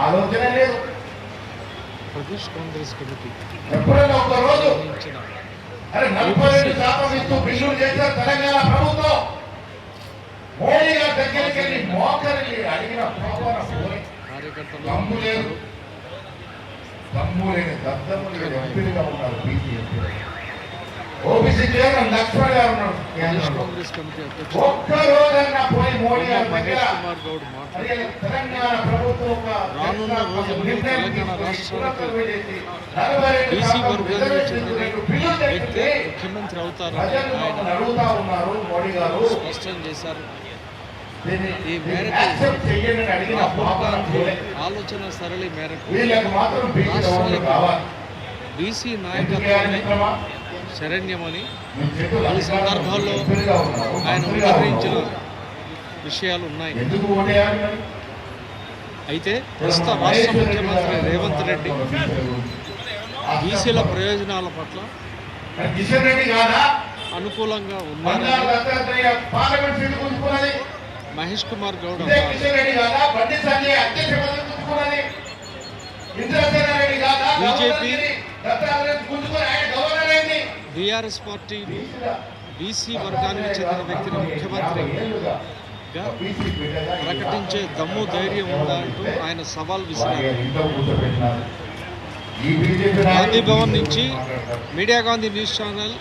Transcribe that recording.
ఆలోచన లేదు. ప్రదేశ్ కాంగ్రెస్ కమిటీ ఎప్పుడైనా ఒక రోజు అరే 42% ఇస్తూ బిల్లులు చేశారు తెలంగాణ ప్రభుత్వం. మోడీ గారి దగ్గరికి వెళ్ళి మోకరిని అడిగిన కార్యకర్తలు దమ్ము లేదు, దమ్ము లేని దద్దమ్ము లేని ఎంపీలుగా ఉన్నారు. బీసీ ఎంపీలు ఓబీసీ చైర్మన్ లక్ష్మణ్ గారు ఉన్నారు. కాంగ్రెస్ కమిటీ అధ్యక్షుడు ఒక్క రోజన్నా పోయి మోడీ గారి దగ్గర మహేష్ కుమార్ గౌడ్ మాట్లాడారు. తెలంగాణ ప్రభుత్వం రానున్న రోజుల్లో తెలంగాణ రాష్ట్రానికి బీసీ వర్గానికి చెందిన వ్యక్తి ముఖ్యమంత్రి అవుతారని ఆయన అడుగుతా ఉన్నారు. మోడీ గారు స్పష్టం చేశారు. ఈ యాక్సెప్ట్ చేయండి అని అడిగిన ఆలోచన సరళి మేరకు వీళ్ళకి మాత్రం బీసీ గవర్నమెంట్ కావాలి. బీసీ నాయకత్వాన్ని శరణ్యమని పలు సందర్భాల్లో ఆయన ఉదహరించిన విషయాలు ఉన్నాయి. అయితే ప్రస్తుత రాష్ట్ర ముఖ్యమంత్రి రేవంత్ రెడ్డి బీసీల ప్రయోజనాల పట్ల అనుకూలంగా ఉన్నారని Mahesh Kumar Goud BJP BRS party BC వర్గానికి చెందిన వ్యక్తిని ముఖ్యమంత్రిగా ప్రకటించే దమ్ము ధైర్యం ఉందా అంటూ ఆయన సవాల్ విసిరారు. గాంధీ భవన్ నుంచి మీడియా గాంధీ న్యూస్ ఛానల్